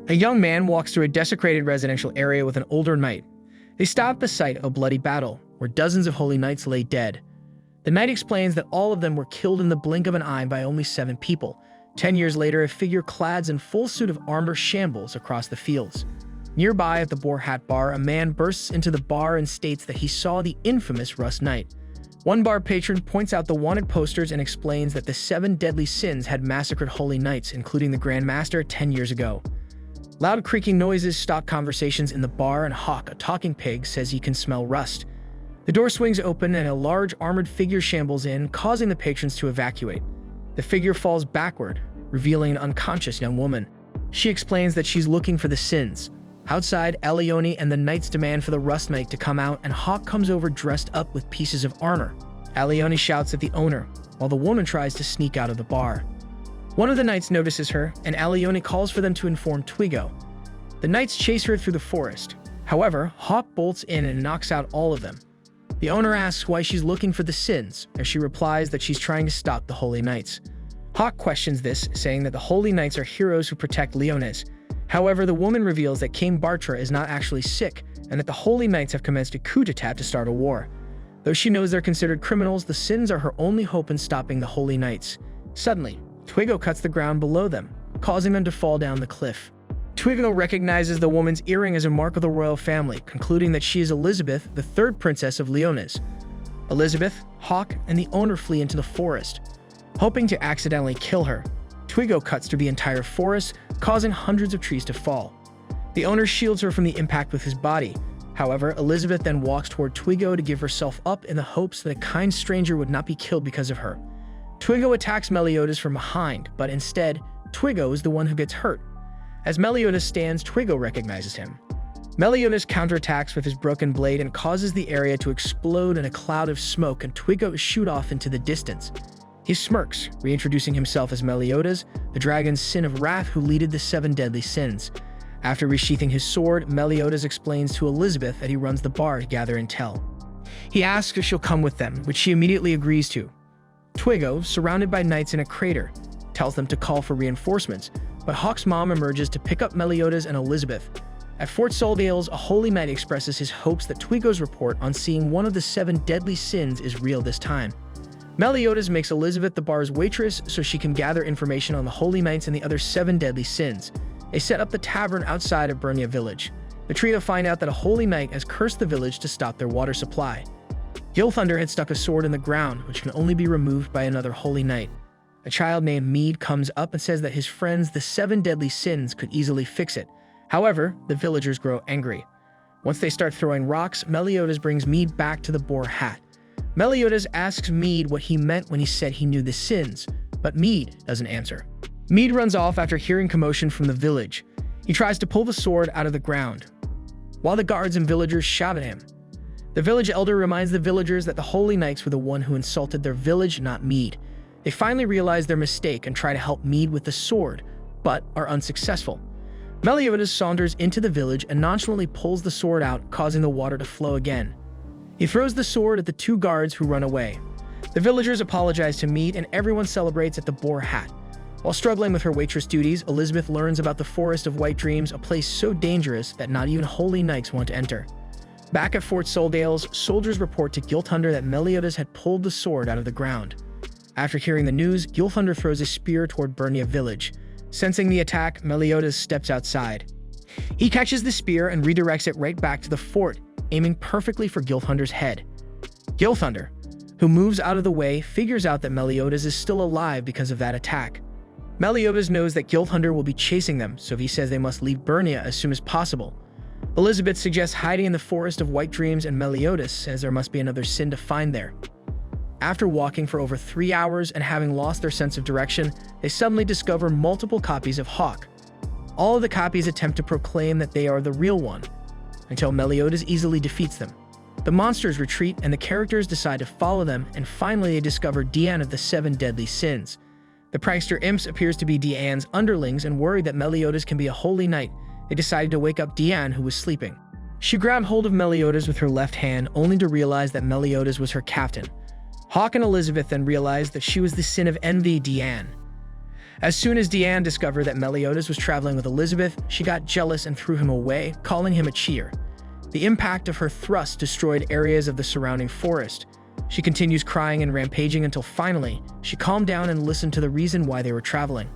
A young man walks through a desecrated residential area with an older knight. They stop at the site of a bloody battle, where dozens of holy knights lay dead. The knight explains that all of them were killed in the blink of an eye by only 7 people. 10 years later, a figure clad in full suit of armor shambles across the fields. Nearby at the Boar Hat Bar, a man bursts into the bar and states that he saw the infamous Rust Knight. One bar patron points out the wanted posters and explains that the 7 deadly sins had massacred holy knights, including the Grand Master, 10 years ago. Loud creaking noises stop conversations in the bar, and Hawk, a talking pig, says he can smell rust. The door swings open and a large armored figure shambles in, causing the patrons to evacuate. The figure falls backward, revealing an unconscious young woman. She explains that she's looking for the sins. Outside, Alione and the knights demand for the Rust Knight to come out, and Hawk comes over dressed up with pieces of armor. Alione shouts at the owner, while the woman tries to sneak out of the bar. One of the knights notices her, and Alione calls for them to inform Twigo. The knights chase her through the forest. However, Hawk bolts in and knocks out all of them. The owner asks why she's looking for the sins, as she replies that she's trying to stop the Holy Knights. Hawk questions this, saying that the Holy Knights are heroes who protect Leones. However, the woman reveals that King Bartra is not actually sick, and that the Holy Knights have commenced a coup d'etat to start a war. Though she knows they're considered criminals, the sins are her only hope in stopping the Holy Knights. Suddenly, Twigo cuts the ground below them, causing them to fall down the cliff. Twigo recognizes the woman's earring as a mark of the royal family, concluding that she is Elizabeth, the 3rd princess of Leones. Elizabeth, Hawk, and the owner flee into the forest, hoping to accidentally kill her. Twigo cuts through the entire forest, causing hundreds of trees to fall. The owner shields her from the impact with his body. However, Elizabeth then walks toward Twigo to give herself up in the hopes that a kind stranger would not be killed because of her. Twigo attacks Meliodas from behind, but instead, Twigo is the one who gets hurt. As Meliodas stands, Twigo recognizes him. Meliodas counterattacks with his broken blade and causes the area to explode in a cloud of smoke, and Twigo shoot off into the distance. He smirks, reintroducing himself as Meliodas, the dragon's sin of wrath who leaded the 7 deadly sins. After resheathing his sword, Meliodas explains to Elizabeth that he runs the bar to gather intel. He asks if she'll come with them, which she immediately agrees to. Twigo, surrounded by knights in a crater, tells them to call for reinforcements, but Hawk's mom emerges to pick up Meliodas and Elizabeth. At Fort Soldales, a holy knight expresses his hopes that Twigo's report on seeing one of the 7 deadly sins is real this time. Meliodas makes Elizabeth the bar's waitress so she can gather information on the holy knights and the other 7 deadly sins. They set up the tavern outside of Bernia village. The trio find out that a holy knight has cursed the village to stop their water supply. Gilthunder had stuck a sword in the ground, which can only be removed by another holy knight. A child named Mead comes up and says that his friends, the 7 deadly sins, could easily fix it. However, the villagers grow angry. Once they start throwing rocks, Meliodas brings Mead back to the Boar Hat. Meliodas asks Mead what he meant when he said he knew the sins, but Mead doesn't answer. Mead runs off after hearing commotion from the village. He tries to pull the sword out of the ground, while the guards and villagers shout at him. The village elder reminds the villagers that the Holy Knights were the one who insulted their village, not Mead. They finally realize their mistake and try to help Mead with the sword, but are unsuccessful. Meliodas saunters into the village and nonchalantly pulls the sword out, causing the water to flow again. He throws the sword at the 2 guards who run away. The villagers apologize to Mead, and everyone celebrates at the Boar Hat. While struggling with her waitress duties, Elizabeth learns about the Forest of White Dreams, a place so dangerous that not even holy knights want to enter. Back at Fort Soldales, soldiers report to Gilthunder that Meliodas had pulled the sword out of the ground. After hearing the news, Gilthunder throws a spear toward Bernia village. Sensing the attack, Meliodas steps outside. He catches the spear and redirects it right back to the fort, aiming perfectly for Gilthunder's head. Gilthunder, who moves out of the way, figures out that Meliodas is still alive because of that attack. Meliodas knows that Gilthunder will be chasing them, so he says they must leave Bernia as soon as possible. Elizabeth suggests hiding in the Forest of White Dreams, and Meliodas says there must be another sin to find there. After walking for over 3 hours and having lost their sense of direction, they suddenly discover multiple copies of Hawk. All of the copies attempt to proclaim that they are the real one, until Meliodas easily defeats them. The monsters retreat, and the characters decide to follow them, and finally they discover Diane of the 7 deadly sins. The prankster imps appears to be Diane's underlings, and worried that Meliodas can be a holy knight, they decided to wake up Diane, who was sleeping. She grabbed hold of Meliodas with her left hand, only to realize that Meliodas was her captain. Hawk and Elizabeth then realized that she was the sin of envy, Diane. As soon as Deanne discovered that Meliodas was traveling with Elizabeth, she got jealous and threw him away, calling him a cheater. The impact of her thrust destroyed areas of the surrounding forest. She continues crying and rampaging until finally, she calmed down and listened to the reason why they were traveling.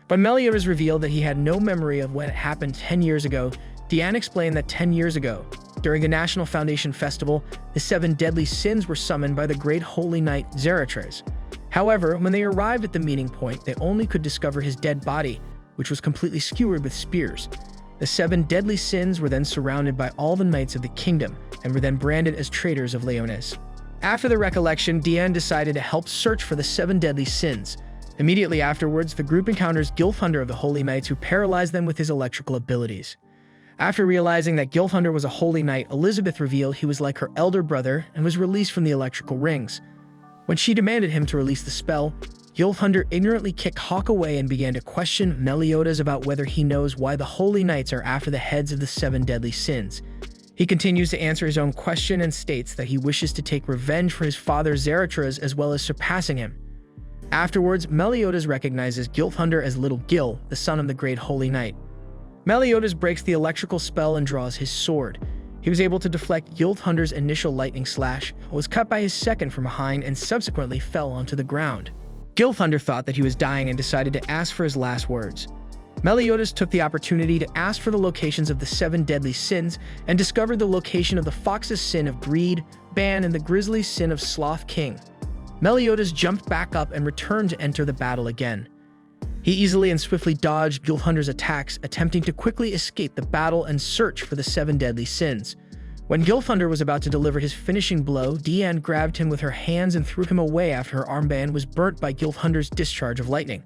When Meliodas revealed that he had no memory of what happened 10 years ago, Deanne explained that 10 years ago, during a National Foundation festival, the 7 deadly sins were summoned by the great holy knight Zaratres. However, when they arrived at the meeting point, they only could discover his dead body, which was completely skewered with spears. The 7 deadly sins were then surrounded by all the knights of the kingdom and were then branded as traitors of Leones. After the recollection, Deanne decided to help search for the 7 deadly sins. Immediately afterwards, the group encounters Gilthunder of the Holy Knights, who paralyzed them with his electrical abilities. After realizing that Gilthunder was a holy knight, Elizabeth revealed he was like her elder brother and was released from the electrical rings. When she demanded him to release the spell, Gilthunder ignorantly kicked Hawk away and began to question Meliodas about whether he knows why the holy knights are after the heads of the 7 deadly sins. He continues to answer his own question and states that he wishes to take revenge for his father Zaratres as well as surpassing him. Afterwards, Meliodas recognizes Gilthunder as Little Gil, the son of the great holy knight. Meliodas breaks the electrical spell and draws his sword. He was able to deflect Gilthunder's initial lightning slash, was cut by his second from behind, and subsequently fell onto the ground. Gilthunder thought that he was dying and decided to ask for his last words. Meliodas took the opportunity to ask for the locations of the 7 deadly sins and discovered the location of the fox's sin of greed, Ban, and the grizzly's sin of Sloth King. Meliodas jumped back up and returned to enter the battle again. He easily and swiftly dodged Gilthunder's attacks, attempting to quickly escape the battle and search for the 7 deadly sins. When Gilthunder was about to deliver his finishing blow, Deanne grabbed him with her hands and threw him away after her armband was burnt by Gilthunder's discharge of lightning.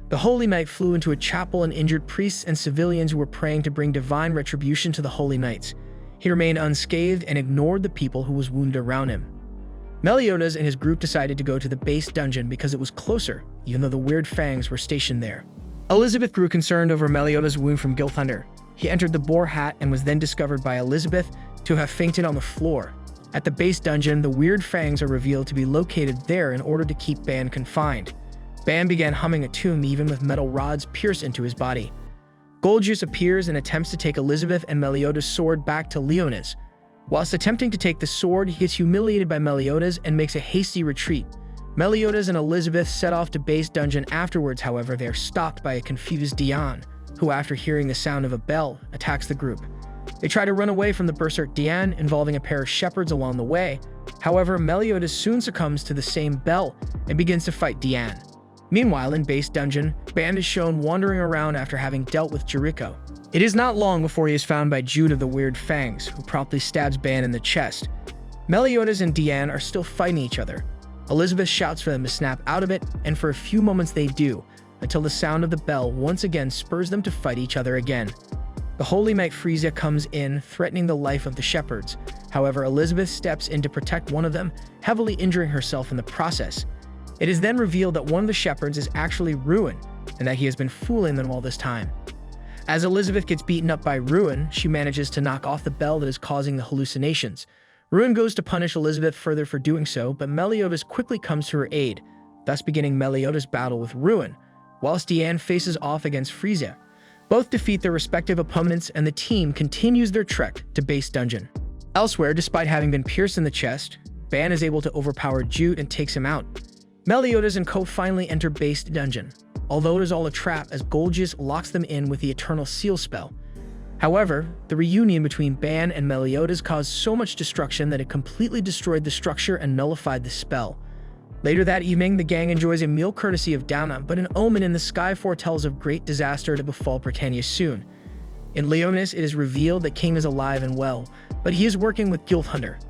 The Holy Knight flew into a chapel and injured priests and civilians who were praying to bring divine retribution to the Holy Knights. He remained unscathed and ignored the people who was wounded around him. Meliodas and his group decided to go to the base dungeon because it was closer, even though the weird fangs were stationed there. Elizabeth grew concerned over Meliodas' wound from Gilthunder. He entered the boar hat and was then discovered by Elizabeth to have fainted on the floor. At the base dungeon, the weird fangs are revealed to be located there in order to keep Ban confined. Ban began humming a tune even with metal rods pierced into his body. Goldjuice appears and attempts to take Elizabeth and Meliodas' sword back to Leones. Whilst attempting to take the sword, he gets humiliated by Meliodas and makes a hasty retreat. Meliodas and Elizabeth set off to base dungeon afterwards. However, they are stopped by a confused Deanne, who, after hearing the sound of a bell, attacks the group. They try to run away from the berserk Deanne, involving a pair of shepherds along the way. However, Meliodas soon succumbs to the same bell and begins to fight Deanne. Meanwhile, in base dungeon, Ban is shown wandering around after having dealt with Jericho. It is not long before he is found by Jude of the Weird Fangs, who promptly stabs Ban in the chest. Meliodas and Deanne are still fighting each other. Elizabeth shouts for them to snap out of it, and for a few moments they do, until the sound of the bell once again spurs them to fight each other again. The Holy Knight Frisia comes in, threatening the life of the shepherds. However, Elizabeth steps in to protect one of them, heavily injuring herself in the process. It is then revealed that one of the shepherds is actually Ruin, and that he has been fooling them all this time. As Elizabeth gets beaten up by Ruin, she manages to knock off the bell that is causing the hallucinations. Ruin goes to punish Elizabeth further for doing so, but Meliodas quickly comes to her aid, thus beginning Meliodas' battle with Ruin, whilst Deanne faces off against Frisia. Both defeat their respective opponents, and the team continues their trek to base dungeon. Elsewhere, despite having been pierced in the chest, Ban is able to overpower Jude and takes him out. Meliodas and co finally enter base dungeon, although it is all a trap as Goldjuice locks them in with the Eternal Seal spell. However, the reunion between Ban and Meliodas caused so much destruction that it completely destroyed the structure and nullified the spell. Later that evening, the gang enjoys a meal courtesy of Dauna, but an omen in the sky foretells of great disaster to befall Britannia soon. In Leones, it is revealed that King is alive and well, but he is working with Gilthunder.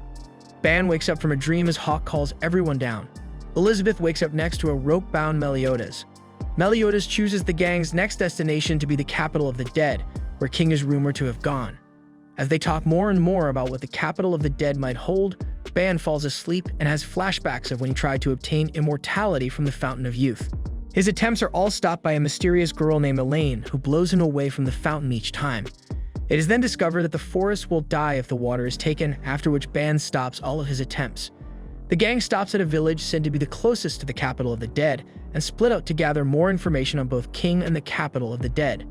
Ban wakes up from a dream as Hawk calls everyone down. Elizabeth wakes up next to a rope-bound Meliodas. Meliodas chooses the gang's next destination to be the capital of the dead, where King is rumored to have gone. As they talk more and more about what the capital of the dead might hold, Ban falls asleep and has flashbacks of when he tried to obtain immortality from the Fountain of Youth. His attempts are all stopped by a mysterious girl named Elaine, who blows him away from the fountain each time. It is then discovered that the forest will die if the water is taken, after which Ban stops all of his attempts. The gang stops at a village said to be the closest to the capital of the dead and split out to gather more information on both King and the capital of the dead.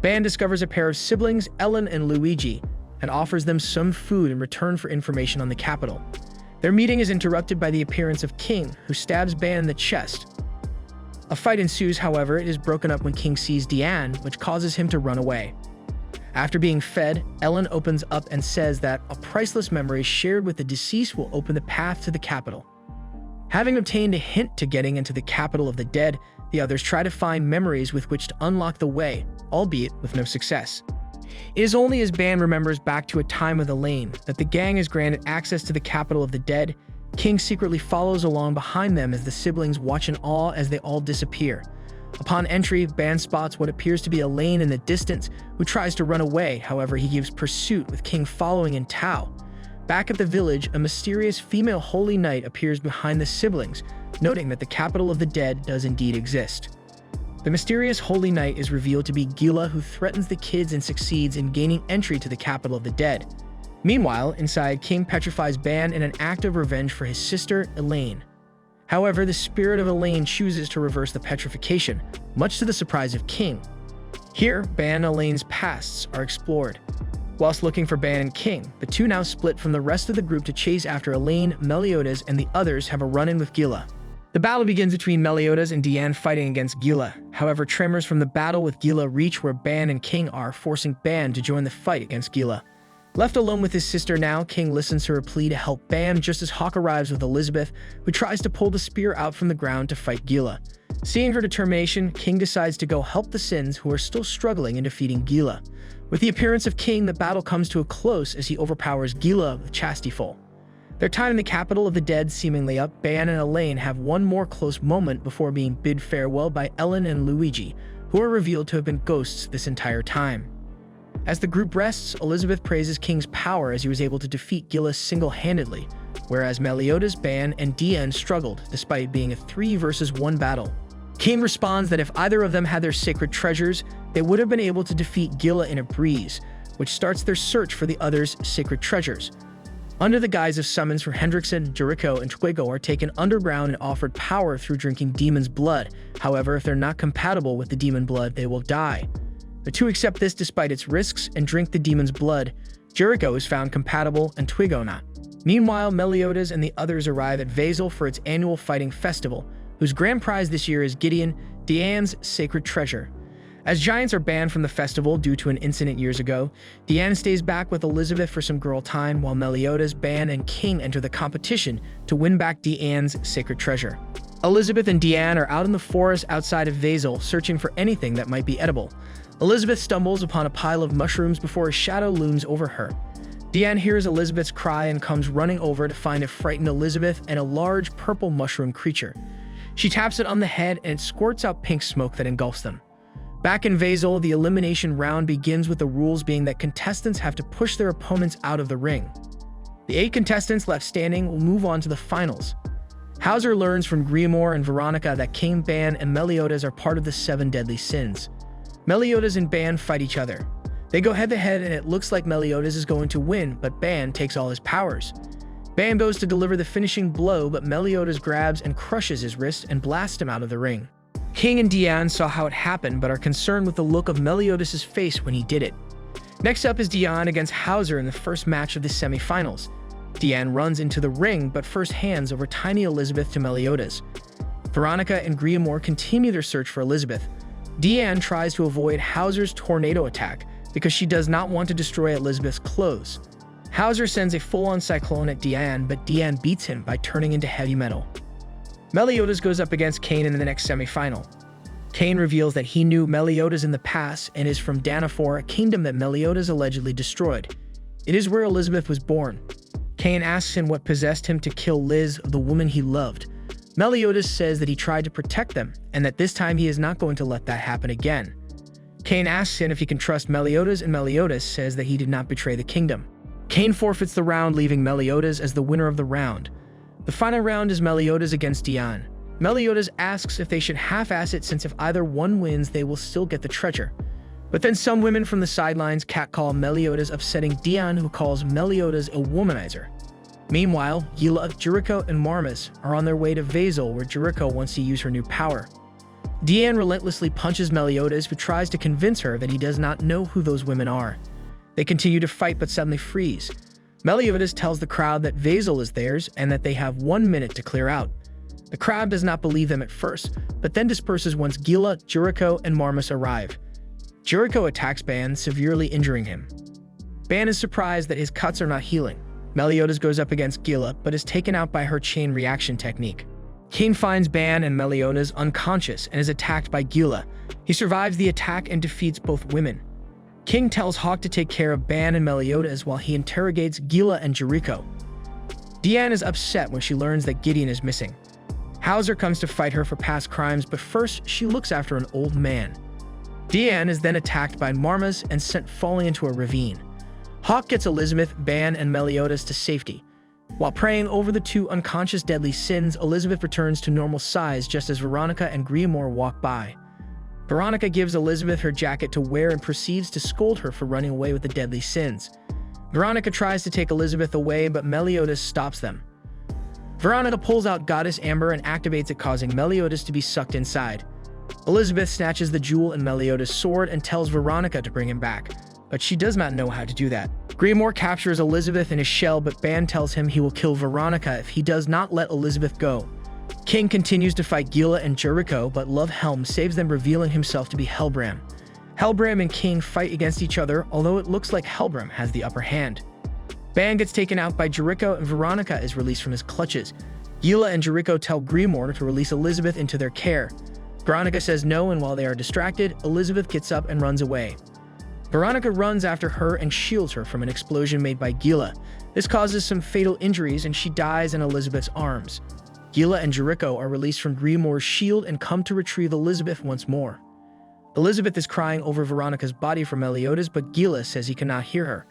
Ban discovers a pair of siblings, Ellen and Luigi, and offers them some food in return for information on the capital. Their meeting is interrupted by the appearance of King, who stabs Ban in the chest. A fight ensues, however, it is broken up when King sees Diane, which causes him to run away. After being fed, Ellen opens up and says that a priceless memory shared with the deceased will open the path to the capital. Having obtained a hint to getting into the capital of the dead, the others try to find memories with which to unlock the way, albeit with no success. It is only as Ban remembers back to a time with Elaine that the gang is granted access to the capital of the dead. King secretly follows along behind them as the siblings watch in awe as they all disappear. Upon entry, Ban spots what appears to be Elaine in the distance, who tries to run away. However, he gives pursuit, with King following in tow. Back at the village, a mysterious female holy knight appears behind the siblings, noting that the capital of the dead does indeed exist. The mysterious holy knight is revealed to be Gila, who threatens the kids and succeeds in gaining entry to the capital of the dead. Meanwhile, inside, King petrifies Ban in an act of revenge for his sister, Elaine. However, the spirit of Elaine chooses to reverse the petrification, much to the surprise of King. Here, Ban and Elaine's pasts are explored. Whilst looking for Ban and King, the two now split from the rest of the group to chase after Elaine, Meliodas, and the others have a run-in with Gila. The battle begins between Meliodas and Diane fighting against Gila. However, tremors from the battle with Gila reach where Ban and King are, forcing Ban to join the fight against Gila. Left alone with his sister now, King listens to her plea to help Ban just as Hawk arrives with Elizabeth, who tries to pull the spear out from the ground to fight Gila. Seeing her determination, King decides to go help the Sins, who are still struggling in defeating Gila. With the appearance of King, the battle comes to a close as he overpowers Gila with Chastiful. Their time in the capital of the dead seemingly up, Ban and Elaine have one more close moment before being bid farewell by Ellen and Luigi, who are revealed to have been ghosts this entire time. As the group rests, Elizabeth praises King's power as he was able to defeat Gila single-handedly, whereas Meliodas, Ban, and Diane struggled despite being a 3-versus-1 battle. King responds that if either of them had their sacred treasures, they would have been able to defeat Gila in a breeze, which starts their search for the others' sacred treasures. Under the guise of summons for Hendrickson, Jericho, and Twigo are taken underground and offered power through drinking demon's blood. However, if they're not compatible with the demon blood, they will die. The two accept this despite its risks and drink the demon's blood. Jericho is found compatible and Twigo not. Meanwhile, Meliodas and the others arrive at Vazel for its annual fighting festival, whose grand prize this year is Gideon, Diane's sacred treasure. As giants are banned from the festival due to an incident years ago, Diane stays back with Elizabeth for some girl time while Meliodas, Ban, and King enter the competition to win back Diane's sacred treasure. Elizabeth and Diane are out in the forest outside of Vazel searching for anything that might be edible. Elizabeth stumbles upon a pile of mushrooms before a shadow looms over her. Diane hears Elizabeth's cry and comes running over to find a frightened Elizabeth and a large purple mushroom creature. She taps it on the head and it squirts out pink smoke that engulfs them. Back in Vazel, the elimination round begins with the rules being that contestants have to push their opponents out of the ring. The 8 contestants left standing will move on to the finals. Hauser learns from Griamore and Veronica that King, Ban, and Meliodas are part of the 7 deadly sins. Meliodas and Ban fight each other. They go head-to-head and it looks like Meliodas is going to win, but Ban takes all his powers. Ban goes to deliver the finishing blow, but Meliodas grabs and crushes his wrist and blasts him out of the ring. King and Diane saw how it happened, but are concerned with the look of Meliodas' face when he did it. Next up is Diane against Hauser in the first match of the semifinals. Diane runs into the ring, but first hands over tiny Elizabeth to Meliodas. Veronica and Griamore continue their search for Elizabeth. Diane tries to avoid Hauser's tornado attack because she does not want to destroy Elizabeth's clothes. Hauser sends a full-on cyclone at Diane, but Diane beats him by turning into heavy metal. Meliodas goes up against Cain in the next semifinal. Cain reveals that he knew Meliodas in the past and is from Danafor, a kingdom that Meliodas allegedly destroyed. It is where Elizabeth was born. Cain asks him what possessed him to kill Liz, the woman he loved. Meliodas says that he tried to protect them, and that this time he is not going to let that happen again. Cain asks him if he can trust Meliodas, and Meliodas says that he did not betray the kingdom. Cain forfeits the round, leaving Meliodas as the winner of the round. The final round is Meliodas against Diane. Meliodas asks if they should half-ass it since if either one wins, they will still get the treasure. But then some women from the sidelines catcall Meliodas, upsetting Diane, who calls Meliodas a womanizer. Meanwhile, Gila, Jericho, and Marmas are on their way to Vazel, where Jericho wants to use her new power. Deanne relentlessly punches Meliodas, who tries to convince her that he does not know who those women are. They continue to fight but suddenly freeze. Meliodas tells the crowd that Vazel is theirs and that they have 1 minute to clear out. The crowd does not believe them at first, but then disperses once Gila, Jericho, and Marmas arrive. Jericho attacks Ban, severely injuring him. Ban is surprised that his cuts are not healing. Meliodas goes up against Gila, but is taken out by her chain reaction technique. King finds Ban and Meliodas unconscious and is attacked by Gila. He survives the attack and defeats both women. King tells Hawk to take care of Ban and Meliodas while he interrogates Gila and Jericho. Deanne is upset when she learns that Gideon is missing. Hauser comes to fight her for past crimes, but first she looks after an old man. Deanne is then attacked by Marmas and sent falling into a ravine. Hawk gets Elizabeth, Ban, and Meliodas to safety. While praying over the 2 unconscious deadly sins, Elizabeth returns to normal size just as Veronica and Grimoire walk by. Veronica gives Elizabeth her jacket to wear and proceeds to scold her for running away with the deadly sins. Veronica tries to take Elizabeth away, but Meliodas stops them. Veronica pulls out Goddess Amber and activates it, causing Meliodas to be sucked inside. Elizabeth snatches the jewel and Meliodas' sword and tells Veronica to bring him back, but she does not know how to do that. Grimoire captures Elizabeth in his shell, but Ban tells him he will kill Veronica if he does not let Elizabeth go. King continues to fight Gila and Jericho, but Love-Helm saves them, revealing himself to be Hellbram. Hellbram and King fight against each other, although it looks like Hellbram has the upper hand. Ban gets taken out by Jericho and Veronica is released from his clutches. Gila and Jericho tell Grimoire to release Elizabeth into their care. Veronica says no, and while they are distracted, Elizabeth gets up and runs away. Veronica runs after her and shields her from an explosion made by Gila. This causes some fatal injuries and she dies in Elizabeth's arms. Gila and Jericho are released from Grimoire's shield and come to retrieve Elizabeth once more. Elizabeth is crying over Veronica's body for Meliodas, but Gila says he cannot hear her.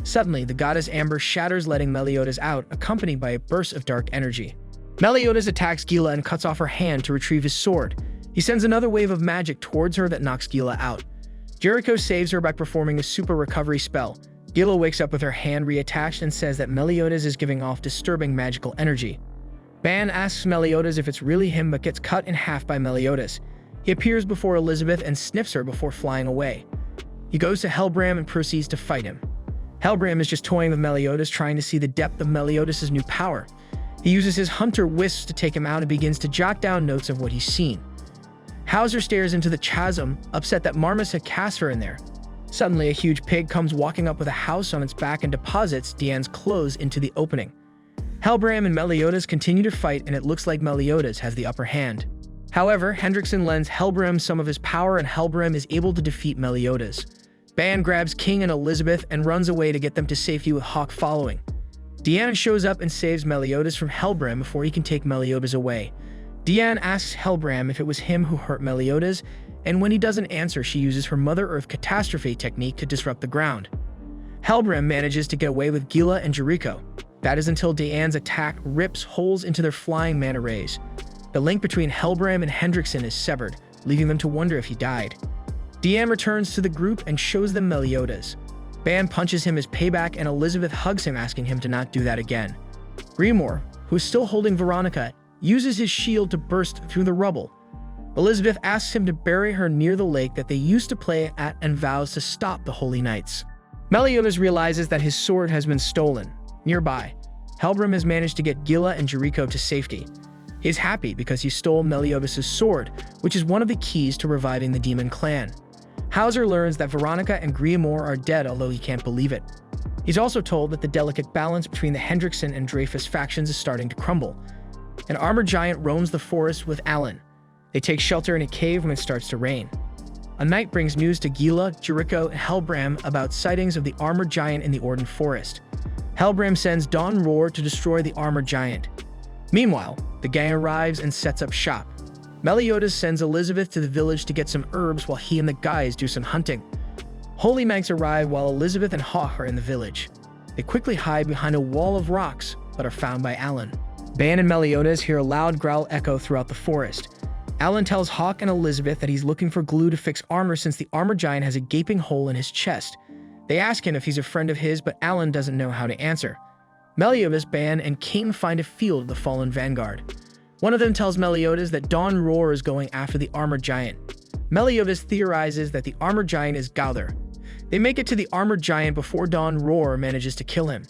Suddenly, the goddess Amber shatters, letting Meliodas out, accompanied by a burst of dark energy. Meliodas attacks Gila and cuts off her hand to retrieve his sword. He sends another wave of magic towards her that knocks Gila out. Jericho saves her by performing a super recovery spell. Gila wakes up with her hand reattached and says that Meliodas is giving off disturbing magical energy. Ban asks Meliodas if it's really him, but gets cut in half by Meliodas. He appears before Elizabeth and sniffs her before flying away. He goes to Hellbram and proceeds to fight him. Hellbram is just toying with Meliodas, trying to see the depth of Meliodas' new power. He uses his hunter wisps to take him out and begins to jot down notes of what he's seen. Hauser stares into the chasm, upset that Marmas had cast her in there. Suddenly, a huge pig comes walking up with a house on its back and deposits Deanne's clothes into the opening. Hellbram and Meliodas continue to fight, and it looks like Meliodas has the upper hand. However, Hendrickson lends Hellbram some of his power, and Hellbram is able to defeat Meliodas. Ban grabs King and Elizabeth and runs away to get them to safety, with Hawk following. Deanne shows up and saves Meliodas from Hellbram before he can take Meliodas away. Deanne asks Hellbram if it was him who hurt Meliodas, and when he doesn't answer, she uses her Mother Earth catastrophe technique to disrupt the ground. Hellbram manages to get away with Gila and Jericho. That is until Deanne's attack rips holes into their flying manta rays. The link between Hellbram and Hendrickson is severed, leaving them to wonder if he died. Deanne returns to the group and shows them Meliodas. Ban punches him as payback, and Elizabeth hugs him, asking him to not do that again. Grimoire, who is still holding Veronica, uses his shield to burst through the rubble. Elizabeth asks him to bury her near the lake that they used to play at and vows to stop the Holy Knights. Meliodas realizes that his sword has been stolen. Nearby, Hellbram has managed to get Gila and Jericho to safety. He is happy because he stole Meliodas' sword, which is one of the keys to reviving the demon clan. Hauser learns that Veronica and Grimoire are dead, although he can't believe it. He's also told that the delicate balance between the Hendrickson and Dreyfus factions is starting to crumble. An armored giant roams the forest with Alan. They take shelter in a cave when it starts to rain. A knight brings news to Gila, Jericho, and Hellbram about sightings of the armored giant in the Orden Forest. Hellbram sends Dawn Roar to destroy the armored giant. Meanwhile, the gang arrives and sets up shop. Meliodas sends Elizabeth to the village to get some herbs while he and the guys do some hunting. Holy Manx arrive while Elizabeth and Hawk are in the village. They quickly hide behind a wall of rocks, but are found by Alan. Ban and Meliodas hear a loud growl echo throughout the forest. Alan tells Hawk and Elizabeth that he's looking for glue to fix armor since the armor giant has a gaping hole in his chest. They ask him if he's a friend of his, but Alan doesn't know how to answer. Meliodas, Ban, and Cain find a field of the fallen vanguard. One of them tells Meliodas that Dawn Roar is going after the armored giant. Meliodas theorizes that the armored giant is Gauther. They make it to the armored giant before Dawn Roar manages to kill him.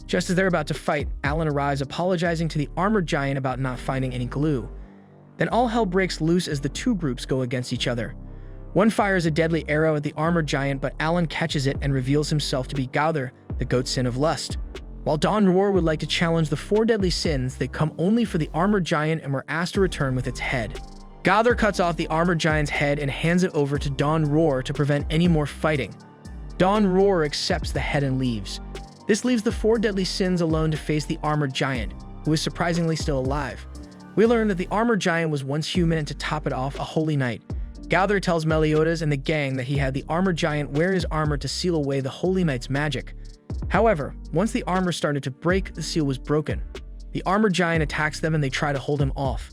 Just as they're about to fight, Alan arrives apologizing to the armored giant about not finding any glue. Then all hell breaks loose as the two groups go against each other. One fires a deadly arrow at the armored giant, but Alan catches it and reveals himself to be Gauther, the goat sin of lust. While Dawn Roar would like to challenge the four deadly sins, they come only for the armored giant and were asked to return with its head. Gauther cuts off the armored giant's head and hands it over to Dawn Roar to prevent any more fighting. Dawn Roar accepts the head and leaves. This leaves the four deadly sins alone to face the armored giant, who is surprisingly still alive. We learn that the armored giant was once human, and to top it off, a holy knight. Gauther tells Meliodas and the gang that he had the armored giant wear his armor to seal away the holy knight's magic. However, once the armor started to break, the seal was broken. The armored giant attacks them and they try to hold him off.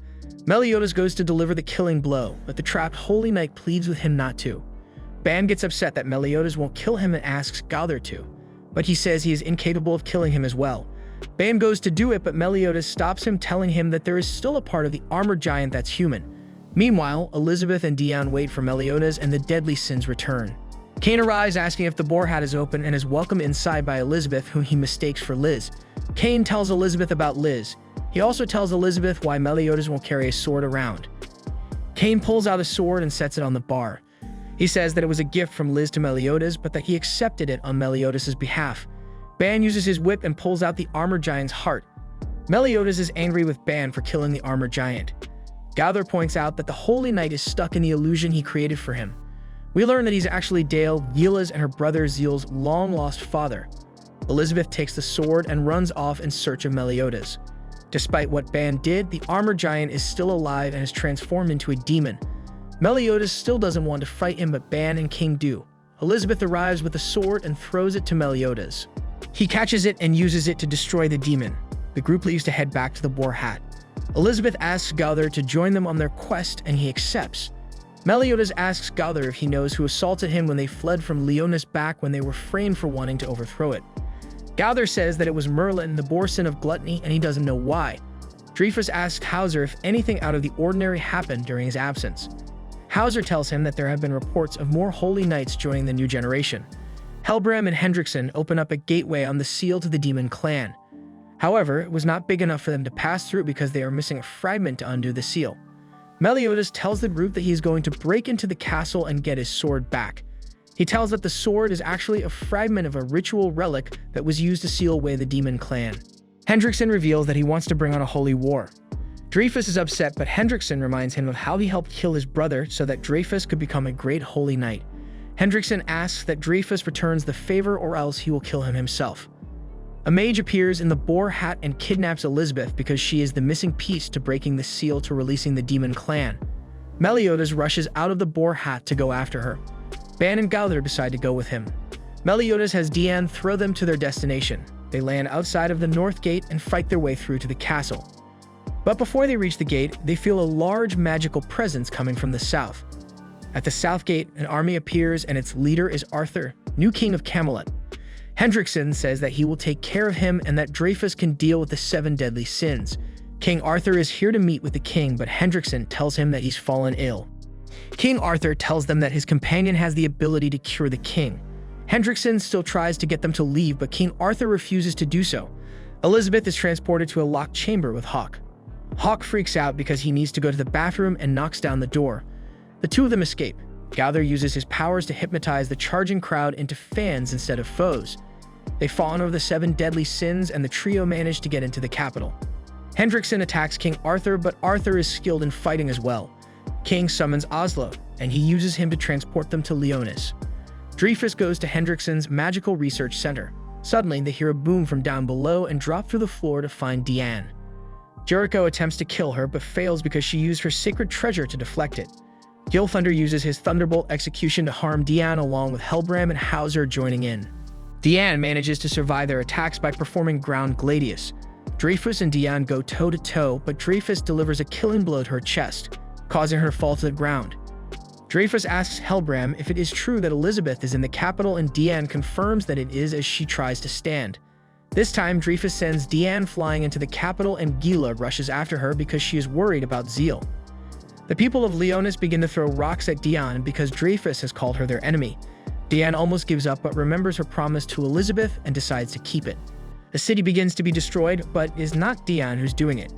Meliodas goes to deliver the killing blow, but the trapped holy knight pleads with him not to. Ban gets upset that Meliodas won't kill him and asks Gauther to, but he says he is incapable of killing him as well. Ban goes to do it, but Meliodas stops him, telling him that there is still a part of the armored giant that's human. Meanwhile, Elizabeth and Dion wait for Meliodas and the deadly sins return. Cain arrives asking if the boar hat is open and is welcomed inside by Elizabeth, whom he mistakes for Liz. Cain tells Elizabeth about Liz. He also tells Elizabeth why Meliodas won't carry a sword around. Cain pulls out a sword and sets it on the bar. He says that it was a gift from Liz to Meliodas, but that he accepted it on Meliodas' behalf. Ban uses his whip and pulls out the armored giant's heart. Meliodas is angry with Ban for killing the armored giant. Gauther points out that the holy knight is stuck in the illusion he created for him. We learn that he's actually Dale, Yila's and her brother Zeal's long-lost father. Elizabeth takes the sword and runs off in search of Meliodas. Despite what Ban did, the armored giant is still alive and is transformed into a demon. Meliodas still doesn't want to fight him, but Ban and Cain do. Elizabeth arrives with a sword and throws it to Meliodas. He catches it and uses it to destroy the demon. The group leaves to head back to the boar hat. Elizabeth asks Gauther to join them on their quest, and he accepts. Meliodas asks Gauther if he knows who assaulted him when they fled from Leonis back when they were framed for wanting to overthrow it. Gauther says that it was Merlin, the boar sin of gluttony, and he doesn't know why. Dreyfus asks Hauser if anything out of the ordinary happened during his absence. Hauser tells him that there have been reports of more holy knights joining the new generation. Helbram and Hendrickson open up a gateway on the seal to the demon clan. However, it was not big enough for them to pass through because they are missing a fragment to undo the seal. Meliodas tells the group that he is going to break into the castle and get his sword back. He tells that the sword is actually a fragment of a ritual relic that was used to seal away the demon clan. Hendrickson reveals that he wants to bring on a holy war. Dreyfus is upset, but Hendrickson reminds him of how he helped kill his brother so that Dreyfus could become a great holy knight. Hendrickson asks that Dreyfus returns the favor or else he will kill him himself. A mage appears in the boar hat and kidnaps Elizabeth because she is the missing piece to breaking the seal to releasing the demon clan. Meliodas rushes out of the boar hat to go after her. Ban and Gauther decide to go with him. Meliodas has Dian throw them to their destination. They land outside of the north gate and fight their way through to the castle. But before they reach the gate, they feel a large magical presence coming from the south. At the south gate, an army appears and its leader is Arthur, new king of Camelot. Hendrickson says that he will take care of him and that Dreyfus can deal with the 7 deadly sins. King Arthur is here to meet with the king, but Hendrickson tells him that he's fallen ill. King Arthur tells them that his companion has the ability to cure the king. Hendrickson still tries to get them to leave, but King Arthur refuses to do so. Elizabeth is transported to a locked chamber with Hawk. Hawk freaks out because he needs to go to the bathroom and knocks down the door. The two of them escape. Gauther uses his powers to hypnotize the charging crowd into fans instead of foes. They fawn over the 7 deadly sins and the trio manage to get into the capital. Hendrickson attacks King Arthur, but Arthur is skilled in fighting as well. King summons Oslo, and he uses him to transport them to Leonis. Dreyfus goes to Hendrickson's magical research center. Suddenly, they hear a boom from down below and drop through the floor to find Diane. Jericho attempts to kill her, but fails because she used her sacred treasure to deflect it. Gilthunder uses his Thunderbolt execution to harm Diane, along with Helbram and Hauser joining in. Diane manages to survive their attacks by performing ground gladius. Dreyfus and Diane go toe-to-toe, but Dreyfus delivers a killing blow to her chest, causing her to fall to the ground. Dreyfus asks Helbram if it is true that Elizabeth is in the capital, and Diane confirms that it is as she tries to stand. This time, Dreyfus sends Deanne flying into the capital and Gila rushes after her because she is worried about Zeal. The people of Leonis begin to throw rocks at Deanne because Dreyfus has called her their enemy. Deanne almost gives up but remembers her promise to Elizabeth and decides to keep it. The city begins to be destroyed, but it is not Deanne who's doing it.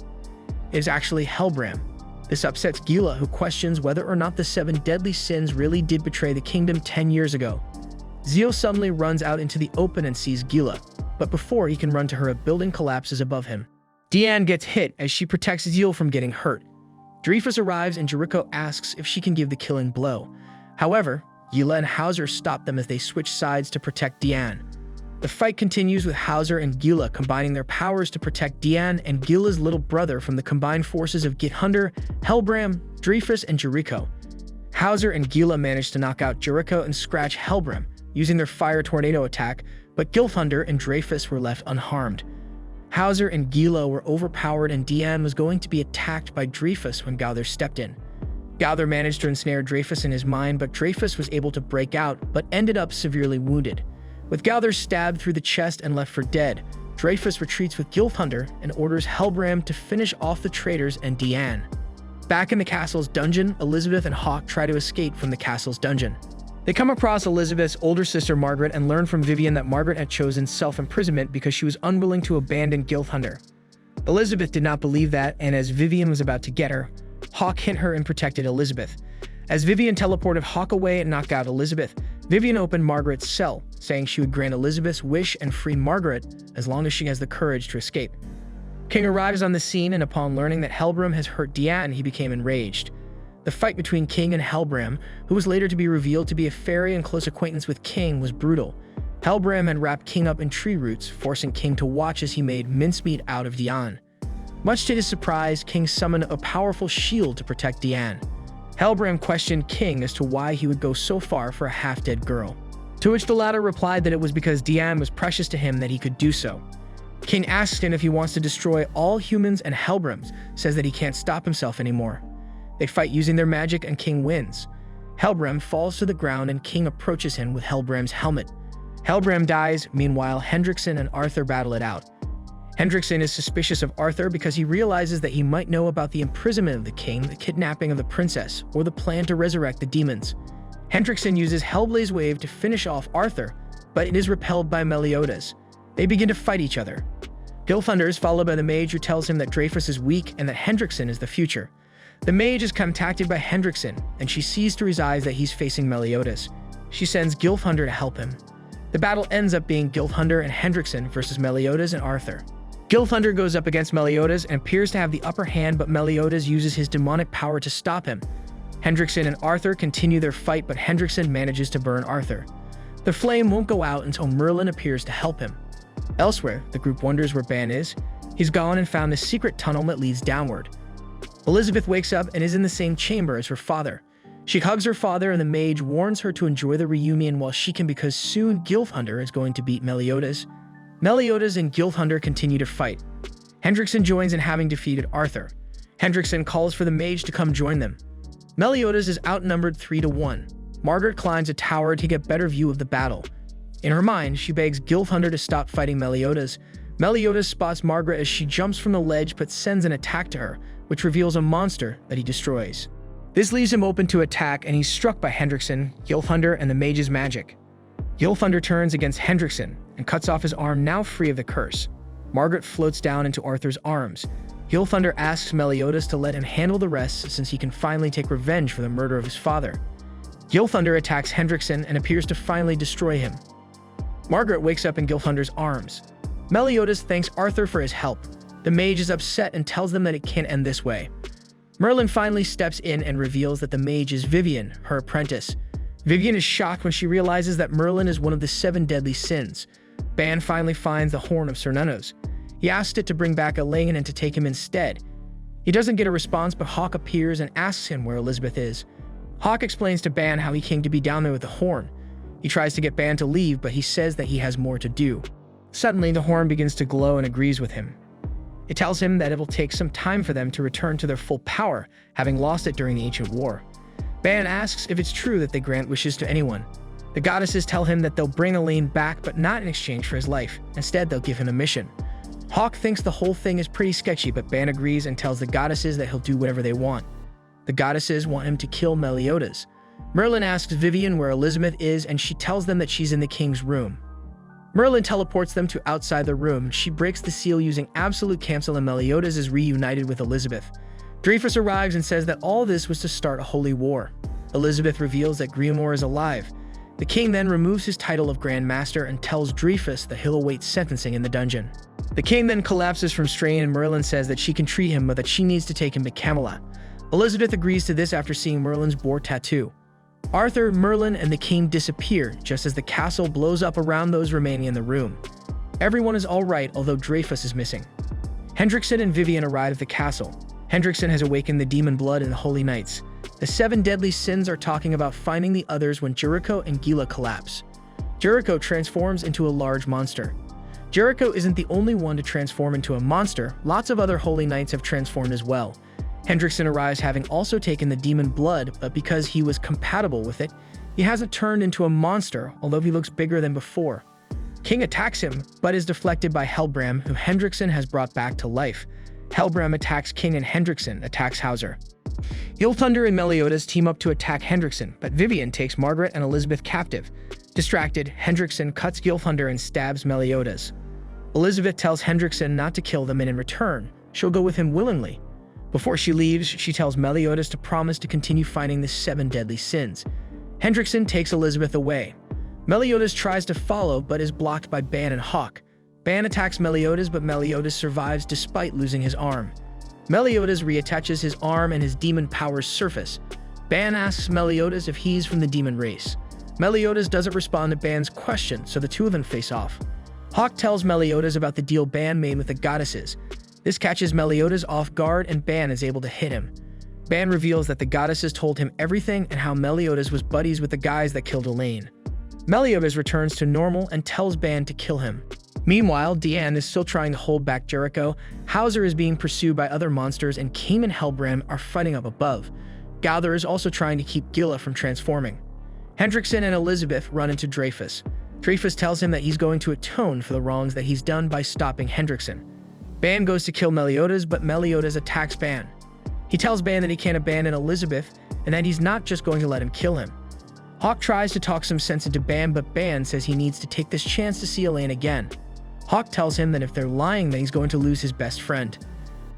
It is actually Helbram. This upsets Gila, who questions whether or not the 7 deadly sins really did betray the kingdom 10 years ago. Zeal suddenly runs out into the open and sees Gila, but before he can run to her, a building collapses above him. Deanne gets hit as she protects Zeal from getting hurt. Dreyfus arrives and Jericho asks if she can give the killing blow. However, Gila and Hauser stop them as they switch sides to protect Deanne. The fight continues with Hauser and Gila combining their powers to protect Deanne and Gila's little brother from the combined forces of Githunter, Helbram, Dreyfus, and Jericho. Hauser and Gila manage to knock out Jericho and scratch Helbram using their fire tornado attack, but Githunter and Dreyfus were left unharmed. Hauser and Gila were overpowered and Deanne was going to be attacked by Dreyfus when Gowther stepped in. Gowther managed to ensnare Dreyfus in his mind, but Dreyfus was able to break out but ended up severely wounded. With Gowther stabbed through the chest and left for dead, Dreyfus retreats with Githunter and orders Helbram to finish off the traitors and Deanne. Back in the castle's dungeon, Elizabeth and Hawke try to escape from the castle's dungeon. They come across Elizabeth's older sister Margaret and learn from Vivian that Margaret had chosen self-imprisonment because she was unwilling to abandon Githunter. Elizabeth did not believe that, and as Vivian was about to get her, Hawke hit her and protected Elizabeth. As Vivian teleported Hawke away and knocked out Elizabeth, Vivian opened Margaret's cell, saying she would grant Elizabeth's wish and free Margaret as long as she has the courage to escape. King arrives on the scene, and upon learning that Helbram has hurt Deanne, he became enraged. The fight between King and Helbram, who was later to be revealed to be a fairy and close acquaintance with King, was brutal. Helbram had wrapped King up in tree roots, forcing King to watch as he made mincemeat out of Deanne. Much to his surprise, King summoned a powerful shield to protect Deanne. Helbram questioned King as to why he would go so far for a half-dead girl, to which the latter replied that it was because Deanne was precious to him that he could do so. King asks him if he wants to destroy all humans, and Helbram says that he can't stop himself anymore. They fight using their magic and King wins. Helbram falls to the ground and King approaches him with Helbram's helmet. Helbram dies. Meanwhile, Hendrickson and Arthur battle it out. Hendrickson is suspicious of Arthur because he realizes that he might know about the imprisonment of the king, the kidnapping of the princess, or the plan to resurrect the demons. Hendrickson uses Hellblaze Wave to finish off Arthur, but it is repelled by Meliodas. They begin to fight each other. Githunter is followed by the mage, who tells him that Dreyfus is weak and that Hendrickson is the future. The mage is contacted by Hendrickson, and she sees through his eyes that he's facing Meliodas. She sends Githunter to help him. The battle ends up being Githunter and Hendrickson versus Meliodas and Arthur. Githunter goes up against Meliodas and appears to have the upper hand, but Meliodas uses his demonic power to stop him. Hendrickson and Arthur continue their fight, but Hendrickson manages to burn Arthur. The flame won't go out until Merlin appears to help him. Elsewhere, the group wonders where Ban is. He's gone and found a secret tunnel that leads downward. Elizabeth wakes up and is in the same chamber as her father. She hugs her father, and the mage warns her to enjoy the reunion while she can, because soon Githunter is going to beat Meliodas. Meliodas and Githunter continue to fight. Hendrickson joins in having defeated Arthur. Hendrickson calls for the mage to come join them. Meliodas is outnumbered 3-1. Margaret climbs a tower to get better view of the battle. In her mind, she begs Githunter to stop fighting Meliodas. Meliodas spots Margaret as she jumps from the ledge but sends an attack to her, which reveals a monster that he destroys. This leaves him open to attack, and he's struck by Hendrickson, Githunter, and the mage's magic. Githunter turns against Hendrickson and cuts off his arm, now free of the curse. Margaret floats down into Arthur's arms. Githunter asks Meliodas to let him handle the rest since he can finally take revenge for the murder of his father. Githunter attacks Hendrickson and appears to finally destroy him. Margaret wakes up in Githunter's arms. Meliodas thanks Arthur for his help. The mage is upset and tells them that it can't end this way. Merlin finally steps in and reveals that the mage is Vivian, her apprentice. Vivian is shocked when she realizes that Merlin is one of the 7 deadly sins. Ban finally finds the Horn of Cernunnos. He asks it to bring back Elaine and to take him instead. He doesn't get a response, but Hawke appears and asks him where Elizabeth is. Hawke explains to Ban how he came to be down there with the Horn. He tries to get Ban to leave, but he says that he has more to do. Suddenly, the Horn begins to glow and agrees with him. It tells him that it will take some time for them to return to their full power, having lost it during the Ancient War. Ban asks if it's true that they grant wishes to anyone. The goddesses tell him that they'll bring Elaine back, but not in exchange for his life. Instead, they'll give him a mission. Hawk thinks the whole thing is pretty sketchy, but Ban agrees and tells the goddesses that he'll do whatever they want. The goddesses want him to kill Meliodas. Merlin asks Vivian where Elizabeth is, and she tells them that she's in the king's room. Merlin teleports them to outside the room, and she breaks the seal using absolute cancel, and Meliodas is reunited with Elizabeth. Dreyfus arrives and says that all this was to start a holy war. Elizabeth reveals that Griamore is alive. The king then removes his title of Grand Master and tells Dreyfus that he'll await sentencing in the dungeon. The king then collapses from strain, and Merlin says that she can treat him, but that she needs to take him to Camelot. Elizabeth agrees to this after seeing Merlin's boar tattoo. Arthur, Merlin, and the king disappear just as the castle blows up around those remaining in the room. Everyone is alright, although Dreyfus is missing. Hendrickson and Vivian arrive at the castle. Hendrickson has awakened the demon blood in the Holy Knights. The 7 deadly sins are talking about finding the others when Jericho and Gila collapse. Jericho transforms into a large monster. Jericho isn't the only one to transform into a monster. Lots of other Holy Knights have transformed as well. Hendrickson arrives having also taken the demon blood, but because he was compatible with it, he hasn't turned into a monster, although he looks bigger than before. King attacks him, but is deflected by Helbram, who Hendrickson has brought back to life. Helbram attacks King and Hendrickson attacks Hauser. Gilthunder and Meliodas team up to attack Hendrickson, but Vivian takes Margaret and Elizabeth captive. Distracted, Hendrickson cuts Gilthunder and stabs Meliodas. Elizabeth tells Hendrickson not to kill them, and in return, she'll go with him willingly. Before she leaves, she tells Meliodas to promise to continue fighting the 7 deadly sins. Hendrickson takes Elizabeth away. Meliodas tries to follow, but is blocked by Ban and Hawk. Ban attacks Meliodas, but Meliodas survives despite losing his arm. Meliodas reattaches his arm and his demon powers surface. Ban asks Meliodas if he's from the demon race. Meliodas doesn't respond to Ban's question, so the two of them face off. Hawk tells Meliodas about the deal Ban made with the goddesses. This catches Meliodas off guard, and Ban is able to hit him. Ban reveals that the goddesses told him everything and how Meliodas was buddies with the guys that killed Elaine. Meliodas returns to normal and tells Ban to kill him. Meanwhile, Deanne is still trying to hold back Jericho. Hauser is being pursued by other monsters, and Kaim and Helbram are fighting up above. Gauther is also trying to keep Gila from transforming. Hendrickson and Elizabeth run into Dreyfus. Dreyfus tells him that he's going to atone for the wrongs that he's done by stopping Hendrickson. Ban goes to kill Meliodas, but Meliodas attacks Ban. He tells Ban that he can't abandon Elizabeth, and that he's not just going to let him kill him. Hawk tries to talk some sense into Ban, but Ban says he needs to take this chance to see Elaine again. Hawk tells him that if they're lying, then he's going to lose his best friend.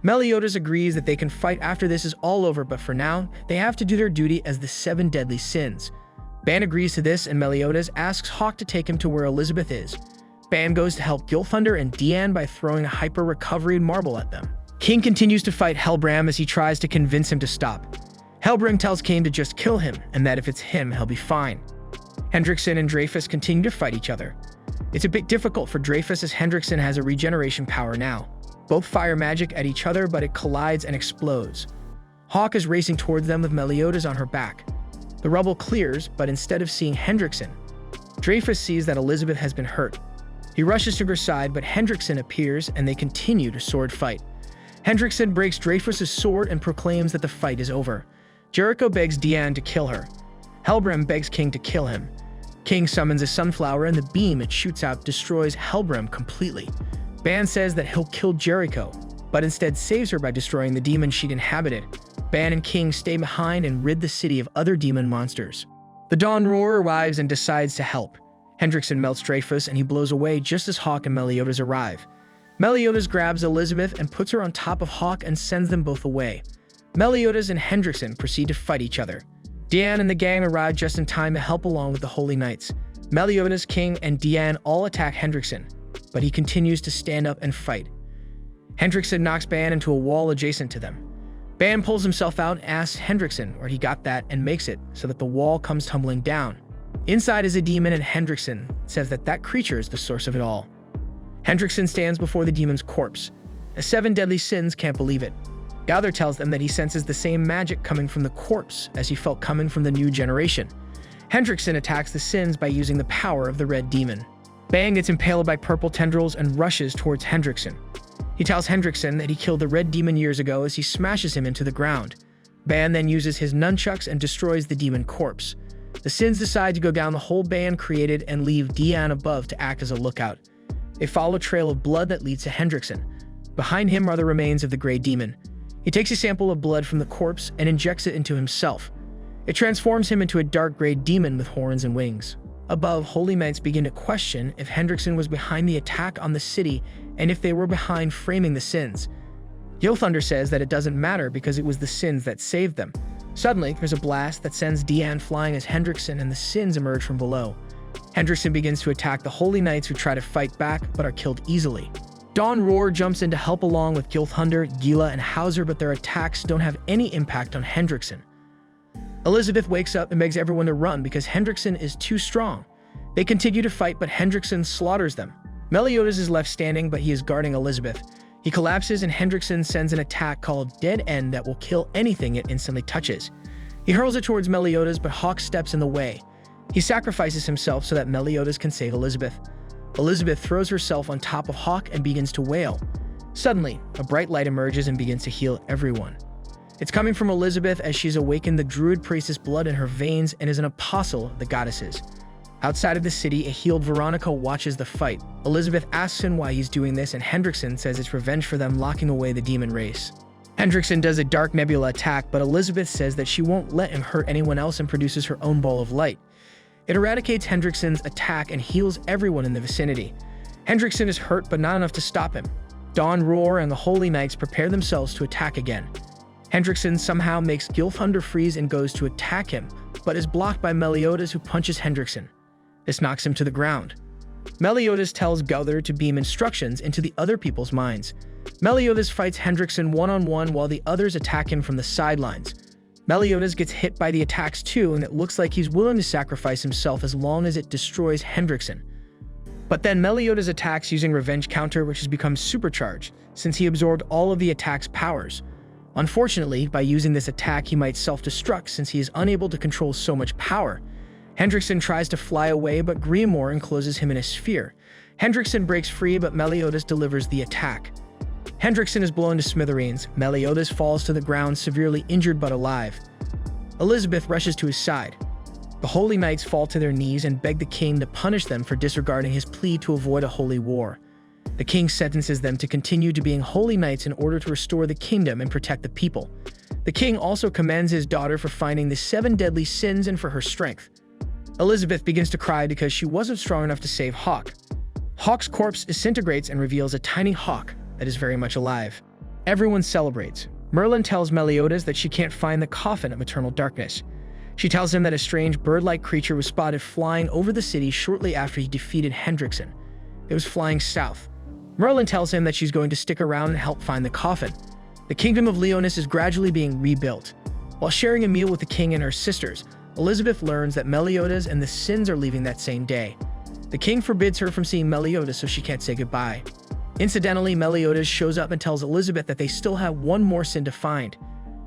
Meliodas agrees that they can fight after this is all over, but for now, they have to do their duty as the 7 deadly sins. Ban agrees to this, and Meliodas asks Hawk to take him to where Elizabeth is. Ban goes to help Gilthunder and Deanne by throwing a hyper-recovery marble at them. King continues to fight Helbram as he tries to convince him to stop. Helbram tells Kaim to just kill him, and that if it's him, he'll be fine. Hendrickson and Dreyfus continue to fight each other. It's a bit difficult for Dreyfus as Hendrickson has a regeneration power now. Both fire magic at each other, but it collides and explodes. Hawk is racing towards them with Meliodas on her back. The rubble clears, but instead of seeing Hendrickson, Dreyfus sees that Elizabeth has been hurt. He rushes to her side, but Hendrickson appears and they continue to sword fight. Hendrickson breaks Dreyfus's sword and proclaims that the fight is over. Jericho begs Deanne to kill her. Helbram begs King to kill him. King summons a sunflower, and the beam it shoots out destroys Helbram completely. Ban says that he'll kill Jericho, but instead saves her by destroying the demon she'd inhabited. Ban and King stay behind and rid the city of other demon monsters. The Dawn Roar arrives and decides to help. Hendrickson melts Dreyfus, and he blows away just as Hawk and Meliodas arrive. Meliodas grabs Elizabeth and puts her on top of Hawk and sends them both away. Meliodas and Hendrickson proceed to fight each other. Deanne and the gang arrive just in time to help along with the Holy Knights. Meliodas, King, and Deanne all attack Hendrickson, but he continues to stand up and fight. Hendrickson knocks Ban into a wall adjacent to them. Ban pulls himself out and asks Hendrickson where he got that and makes it so that the wall comes tumbling down. Inside is a demon, and Hendrickson says that that creature is the source of it all. Hendrickson stands before the demon's corpse. The 7 deadly sins can't believe it. Gauther tells them that he senses the same magic coming from the corpse as he felt coming from the new generation. Hendrickson attacks the sins by using the power of the red demon. Ban gets impaled by purple tendrils and rushes towards Hendrickson. He tells Hendrickson that he killed the red demon years ago as he smashes him into the ground. Ban then uses his nunchucks and destroys the demon corpse. The Sins decide to go down the whole band created and leave Deanne above to act as a lookout. They follow a trail of blood that leads to Hendrickson. Behind him are the remains of the Grey Demon. He takes a sample of blood from the corpse and injects it into himself. It transforms him into a dark gray demon with horns and wings. Above, Holy Knights begin to question if Hendrickson was behind the attack on the city and if they were behind framing the Sins. Gilthunder says that it doesn't matter because it was the Sins that saved them. Suddenly, there's a blast that sends Deanne flying as Hendrickson and the Sins emerge from below. Hendrickson begins to attack the Holy Knights who try to fight back but are killed easily. Dawn Roar jumps in to help along with Gilthunder, Gila, and Hauser, but their attacks don't have any impact on Hendrickson. Elizabeth wakes up and begs everyone to run because Hendrickson is too strong. They continue to fight, but Hendrickson slaughters them. Meliodas is left standing, but he is guarding Elizabeth. He collapses and Hendrickson sends an attack called Dead End that will kill anything it instantly touches. He hurls it towards Meliodas, but Hawk steps in the way. He sacrifices himself so that Meliodas can save Elizabeth. Elizabeth throws herself on top of Hawk and begins to wail. Suddenly, a bright light emerges and begins to heal everyone. It's coming from Elizabeth as she's awakened the druid priestess blood in her veins and is an apostle of the goddesses. Outside of the city, a healed Veronica watches the fight. Elizabeth asks him why he's doing this, and Hendrickson says it's revenge for them locking away the demon race. Hendrickson does a Dark Nebula attack, but Elizabeth says that she won't let him hurt anyone else and produces her own ball of light. It eradicates Hendrickson's attack and heals everyone in the vicinity. Hendrickson is hurt, but not enough to stop him. Dawn Roar and the Holy Knights prepare themselves to attack again. Hendrickson somehow makes Gilthunder freeze and goes to attack him, but is blocked by Meliodas, who punches Hendrickson. This knocks him to the ground. Meliodas tells Gowther to beam instructions into the other people's minds. Meliodas fights Hendrickson one-on-one while the others attack him from the sidelines. Meliodas gets hit by the attacks too, and it looks like he's willing to sacrifice himself as long as it destroys Hendrickson. But then Meliodas attacks using Revenge Counter, which has become supercharged, since he absorbed all of the attack's powers. Unfortunately, by using this attack, he might self-destruct since he is unable to control so much power. Hendrickson tries to fly away, but Grimoire encloses him in a sphere. Hendrickson breaks free, but Meliodas delivers the attack. Hendrickson is blown to smithereens. Meliodas falls to the ground, severely injured but alive. Elizabeth rushes to his side. The Holy Knights fall to their knees and beg the king to punish them for disregarding his plea to avoid a holy war. The king sentences them to continue to being Holy Knights in order to restore the kingdom and protect the people. The king also commends his daughter for finding the 7 deadly sins and for her strength. Elizabeth begins to cry because she wasn't strong enough to save Hawk. Hawk's corpse disintegrates and reveals a tiny Hawk that is very much alive. Everyone celebrates. Merlin tells Meliodas that she can't find the coffin of eternal darkness. She tells him that a strange bird-like creature was spotted flying over the city shortly after he defeated Hendrickson. It was flying south. Merlin tells him that she's going to stick around and help find the coffin. The kingdom of Leonis is gradually being rebuilt. While sharing a meal with the king and her sisters, Elizabeth learns that Meliodas and the Sins are leaving that same day. The king forbids her from seeing Meliodas so she can't say goodbye. Incidentally, Meliodas shows up and tells Elizabeth that they still have one more sin to find.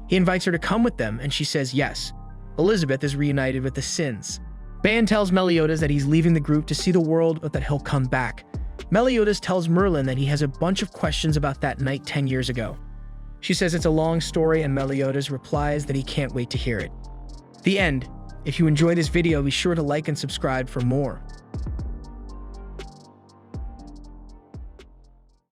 He invites her to come with them, and she says yes. Elizabeth is reunited with the Sins. Ban tells Meliodas that he's leaving the group to see the world, but that he'll come back. Meliodas tells Merlin that he has a bunch of questions about that night 10 years ago. She says it's a long story, and Meliodas replies that he can't wait to hear it. The end. If you enjoyed this video, be sure to like and subscribe for more.